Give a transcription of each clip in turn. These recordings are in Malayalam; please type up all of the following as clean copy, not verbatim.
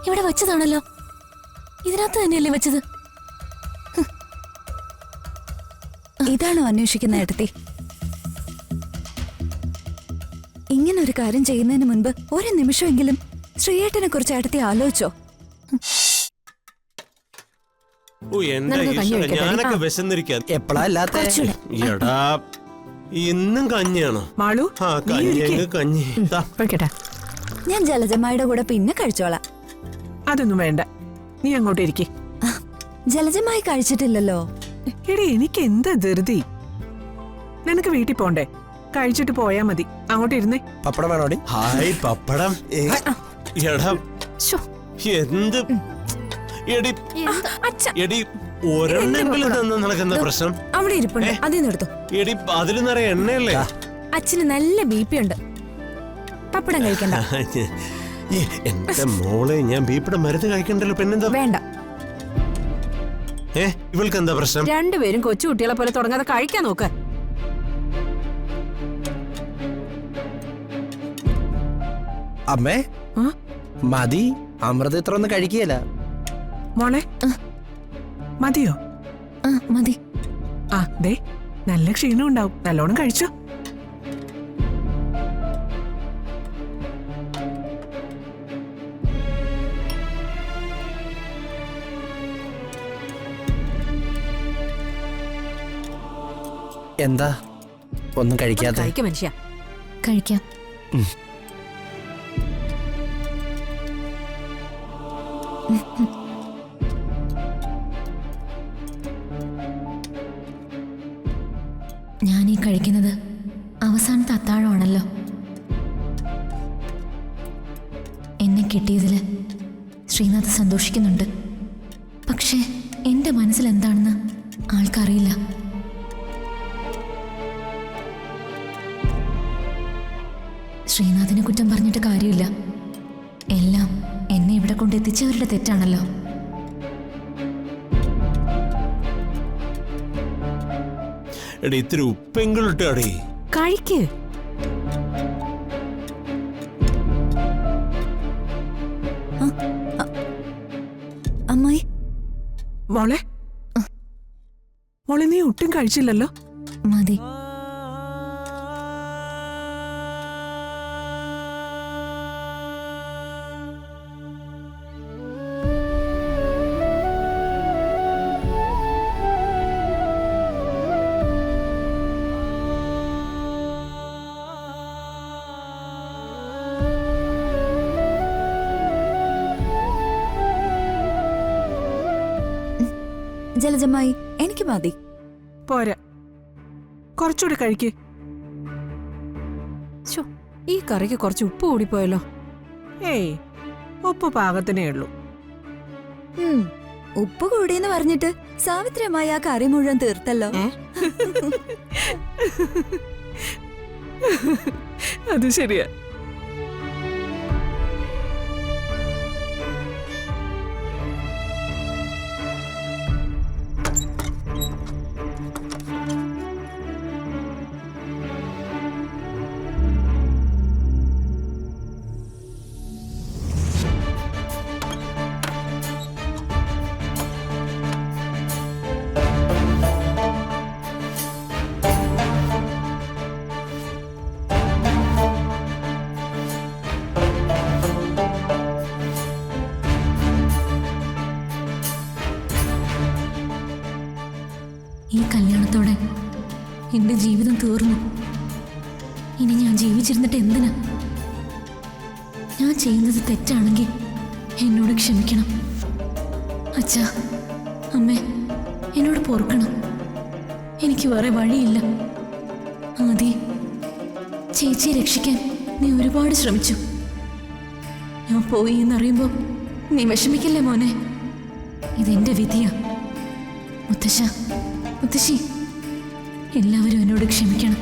ഇവിടെ വെച്ചതാണല്ലോ. ഇതിനകത്ത് തന്നെയല്ലേ വെച്ചത്? ഇതാണോ അന്വേഷിക്കുന്ന ഏട്ടത്തി? ഇങ്ങനെ ഒരു കാര്യം ചെയ്യുന്നതിന് മുൻപ് ഒരു നിമിഷമെങ്കിലും ശ്രീയേട്ടനെ കുറിച്ച് ഏട്ടത്തി ആലോചിച്ചോ? ഞാനൊക്കെ വിശന്നിരിക്കാൻ എടാ ഇന്നും കഞ്ഞിയാണോ? കഞ്ഞി ഞാൻ ജലജമ്മയുടെ കൂടെ പിന്നെ കഴിച്ചോളാം. അതൊന്നും വേണ്ട, നീ അങ്ങോട്ട് ഇരിക്കേ. ജലജമായി കഴിച്ചിട്ടില്ലല്ലോ. എടി എനിക്ക് എന്താ ധൃതി? നിനക്ക് വീട്ടിൽ പോണ്ടേ? കഴിച്ചിട്ട് പോയാ മതി. അങ്ങോട്ട് ഇരുന്നേ. പപ്പടം വേണോടി? ഹായ് പപ്പടം. എടാ എന്ത് എടി എടി ഒരെണ്ണെങ്കിലും തന്ന നടക്കുന്ന പ്രശ്നം. അവിടെ ഇരിപ്പുണ്ട്, അതിൽ എടുത്തു. എടി അതിൽ നിറയെ എണ്ണയല്ലേ? അച്ഛന് നല്ല BP ഉണ്ട്, പപ്പടം കഴിക്കണ്ട. എന്റെ മോളെ, ഞാൻ ബീപ്പിയുടെ മരുന്ന് കഴിക്കണ്ടല്ലോ. പിന്നെന്താ? വേണ്ട. ഇവൾക്ക് എന്താ പ്രശ്നം? രണ്ടുപേരും കൊച്ചു കുട്ടികളെ പോലെ തുടങ്ങാതെ കഴിക്കാൻ നോക്ക്. അമ്മേ മതി, അമൃത ഇത്ര ഒന്നും കഴിക്കുകയല്ല. മോളെ മതിയോ? മതി. ആ ദേ, നല്ല ക്ഷീണം ഉണ്ടാവും, നല്ലോണം കഴിച്ചോ. എന്താ ഒന്നും കഴിക്കാതെ? കഴിക്കാം മനുഷ്യ, കഴിക്കാം. ഞാനീ കഴിക്കുന്നത് അവസാനത്തെ അത്താഴമാണല്ലോ. എന്നെ കിട്ടിയതിൽ ശ്രീനാഥ് സന്തോഷിക്കുന്നുണ്ട്. പക്ഷേ എൻ്റെ മനസ്സിൽ എന്താണെന്ന് ആൾക്കറിയില്ല. ശ്രീനാഥിനെ കുറ്റം പറഞ്ഞിട്ട് കാര്യമില്ല. എല്ലാം എന്നെ ഇവിടെ കൊണ്ടെത്തിച്ചവരുടെ തെറ്റാണല്ലോ. എടി ഇത്തിരി ഉപ്പെങ്കിലും ഇട്ടാടി. കഴിക്ക്. അമ്മായി. മോളെ മോളെ, നീ ഒട്ടും കഴിച്ചില്ലല്ലോ. മതി. ജലജമായി, എനിക്ക് മതി. പോരാ, കുറച്ചുകൂടി കഴിക്ക്. ഈ കറിക്ക് കുറച്ച് ഉപ്പ് കൂടിപ്പോയല്ലോ. ഏയ്, ഉപ്പ് പാകത്തിനേ ഉള്ളൂ. ഉപ്പ് കൂടിയെന്ന് പറഞ്ഞിട്ട് സാവിത്രിയമായി ആ കറി മുഴുവൻ തീർത്തല്ലോ. അത് ശരിയാ. ഈ കല്യാണത്തോടെ എൻ്റെ ജീവിതം തീർന്നു. ഇനി ഞാൻ ജീവിച്ചിരുന്നിട്ട് എന്തിനാ? ഞാൻ ചെയ്യുന്നത് തെറ്റാണെങ്കിൽ എന്നോട് ക്ഷമിക്കണം. അച്ഛാ, അമ്മേ, എന്നോട് പൊറുക്കണം. എനിക്ക് വേറെ വഴിയില്ല. ആദി, ചേച്ചിയെ രക്ഷിക്കാൻ നീ ഒരുപാട് ശ്രമിച്ചു. ഞാൻ പോയി എന്നറിയുമ്പോൾ നീ വിഷമിക്കില്ലേ മോനെ? ഇതെന്റെ വിധിയാ. മുത്തശ്ശ, മുത്തശ്ശി, എല്ലാവരും എന്നോട് ക്ഷമിക്കണം.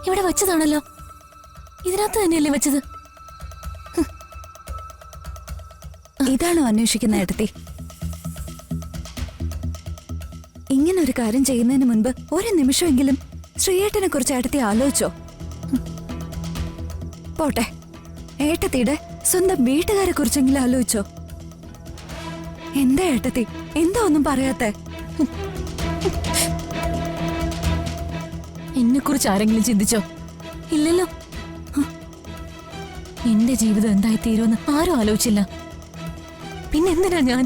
ഇവിടെ വച്ചതാണല്ലോ. ഇതിനകത്ത് തന്നെയല്ലേ വെച്ചത്? ഇതാണോ അന്വേഷിക്കുന്ന ഏട്ടത്തി? ഇങ്ങനെ ഒരു കാര്യം ചെയ്യുന്നതിന് മുൻപ് ഒരു നിമിഷമെങ്കിലും ശ്രീയേട്ടനെ കുറിച്ച് ഏട്ടത്തി ആലോചിച്ചോ? പോട്ടെ, ഏട്ടത്തിയുടെ സ്വന്തം വീട്ടുകാരെ കുറിച്ചെങ്കിലും ആലോചിച്ചോ? എന്താ ഏട്ടത്തി, എന്താ ഒന്നും പറയാത്തെ? എന്നെ കുറിച്ച് ആരെങ്കിലും ചിന്തിച്ചോ? ഇല്ലല്ലോ. എന്റെ ജീവിതം എന്തായി തീരുമെന്ന് ആരും ആലോചിച്ചില്ല. പിന്നെന്തിനാ ഞാൻ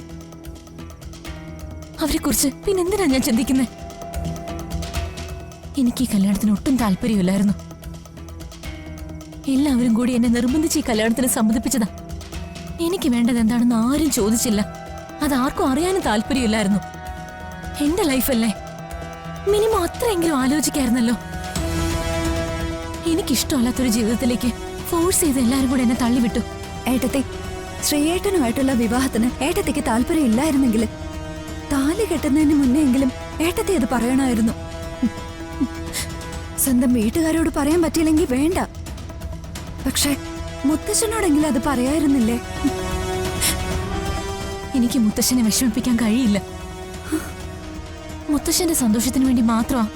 അവരെ കുറിച്ച് പിന്നെന്തിനാ ഞാൻ ചിന്തിക്കുന്നത്? എനിക്ക് ഈ കല്യാണത്തിന് ഒട്ടും താല്പര്യമില്ലായിരുന്നു. എല്ലാവരും കൂടി എന്നെ നിർബന്ധിച്ച് ഈ കല്യാണത്തിന് സമ്മതിപ്പിച്ചതാ. എനിക്ക് വേണ്ടത് എന്താണെന്ന് ആരും ചോദിച്ചില്ല. അതാർക്കും അറിയാനും താല്പര്യമില്ലായിരുന്നു. എന്റെ ലൈഫല്ലേ, മിനിമം അത്രയെങ്കിലും ആലോചിക്കായിരുന്നല്ലോ. എനിക്കിഷ്ടമല്ലാത്തൊരു ജീവിതത്തിലേക്ക് ഫോഴ്സ് ചെയ്ത് എല്ലാരും കൂടെ എന്നെ തള്ളിവിട്ടു. ഏട്ടത്തി, ശ്രീയേട്ടനുമായിട്ടുള്ള വിവാഹത്തിന് ഏട്ടത്തിക്ക് താല്പര്യം ഇല്ലായിരുന്നെങ്കിൽ താലി കെട്ടുന്നതിന് മുന്നെങ്കിലും ഏട്ടത്തി അത് പറയണമായിരുന്നു. സ്വന്തം വീട്ടുകാരോട് പറയാൻ പറ്റിയില്ലെങ്കിൽ വേണ്ട, പക്ഷെ മുത്തശ്ശനോടെങ്കിലും അത് പറയായിരുന്നില്ലേ? എനിക്ക് മുത്തശ്ശനെ വിഷമിപ്പിക്കാൻ കഴിയില്ല. മുത്തശ്ശന്റെ സന്തോഷത്തിന് വേണ്ടി മാത്രമാ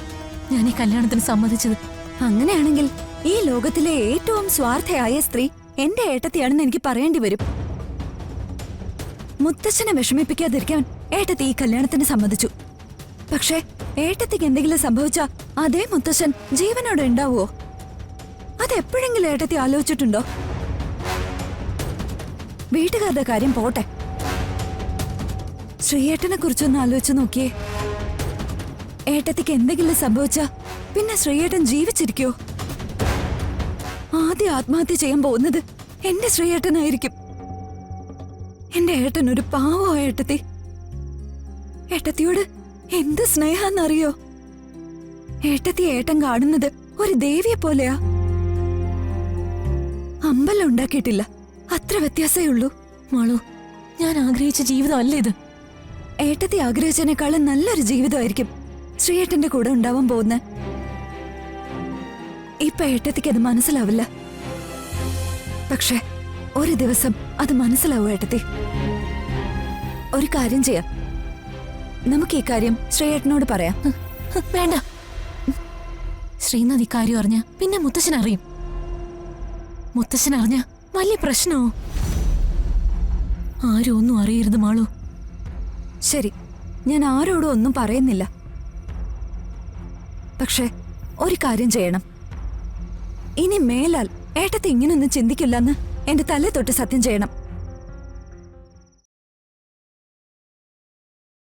ഞാൻ ഈ കല്യാണത്തിന് സമ്മതിച്ചത്. അങ്ങനെയാണെങ്കിൽ ഈ ലോകത്തിലെ ഏറ്റവും സ്വാർത്ഥയായ സ്ത്രീ എന്റെ ഏട്ടത്തിയാണെന്ന് എനിക്ക് പറയേണ്ടി വരും. മുത്തശ്ശനെ വിഷമിപ്പിക്കാതിരിക്കാൻ ഏട്ടത്തി ഈ കല്യാണത്തിന് സമ്മതിച്ചു. പക്ഷേ ഏട്ടത്തിക്ക് എന്തെങ്കിലും സംഭവിച്ചാ അതേ മുത്തശ്ശൻ ജീവനോടെ ഉണ്ടാവുമോ? അതെപ്പോഴെങ്കിലും ഏട്ടത്തി ആലോചിച്ചിട്ടുണ്ടോ? വീട്ടുകാരുടെ കാര്യം പോട്ടെ, ശ്രീയേട്ടനെ കുറിച്ചൊന്ന് ആലോചിച്ച് നോക്കിയേ. ഏട്ടത്തിക്ക് എന്തെങ്കിലും സംഭവിച്ചാ പിന്നെ ശ്രീയേട്ടൻ ജീവിച്ചിരിക്കോ? ആദ്യം ആത്മഹത്യ ചെയ്യാൻ പോകുന്നത് എന്റെ ശ്രീയേട്ടനായിരിക്കും. എന്റെ ഏട്ടൻ ഒരു പാവോ ഏട്ടത്തി. ഏട്ടത്തിയോട് എന്ത് സ്നേഹാന്നറിയോ? ഏട്ടത്തി ഏട്ടൻ കാണുന്നത് ഒരു ദേവിയെ പോലെയാ. അമ്പലം ഉണ്ടാക്കിയിട്ടില്ല, അത്ര വ്യത്യാസമേ ഉള്ളൂ. മാളു, ഞാൻ ആഗ്രഹിച്ച ജീവിതം അല്ല ഇത്. ഏട്ടത്തി ആഗ്രഹിച്ചതിനേക്കാളും നല്ലൊരു ജീവിതമായിരിക്കും ശ്രീയേട്ടന്റെ കൂടെ ഉണ്ടാവാൻ പോകുന്ന. ഇപ്പൊ ഏട്ടത്തിക്ക് അത് മനസ്സിലാവില്ല, പക്ഷെ ഒരു ദിവസം അത് മനസ്സിലാവും ഏട്ടത്തി. ഒരു കാര്യം ചെയ്യാം, നമുക്ക് ഈ കാര്യം ശ്രീയേട്ടനോട് പറയാം. വേണ്ട, ശ്രീനാഥ് ഇക്കാര്യം അറിഞ്ഞ പിന്നെ മുത്തശ്ശൻ അറിയും. മുത്തശ്ശൻ അറിഞ്ഞ വലിയ പ്രശ്നമോ? ആരും ഒന്നും അറിയരുത് മാളു. ശരി, ഞാൻ ആരോടും ഒന്നും പറയുന്നില്ല. പക്ഷെ ഒരു കാര്യം ചെയ്യണം. ഇനി മേലാൽ ഏട്ടത്തി ഇങ്ങനൊന്നും ചിന്തിക്കില്ലെന്ന് എന്റെ തലേ തൊട്ട് സത്യം ചെയ്യണം.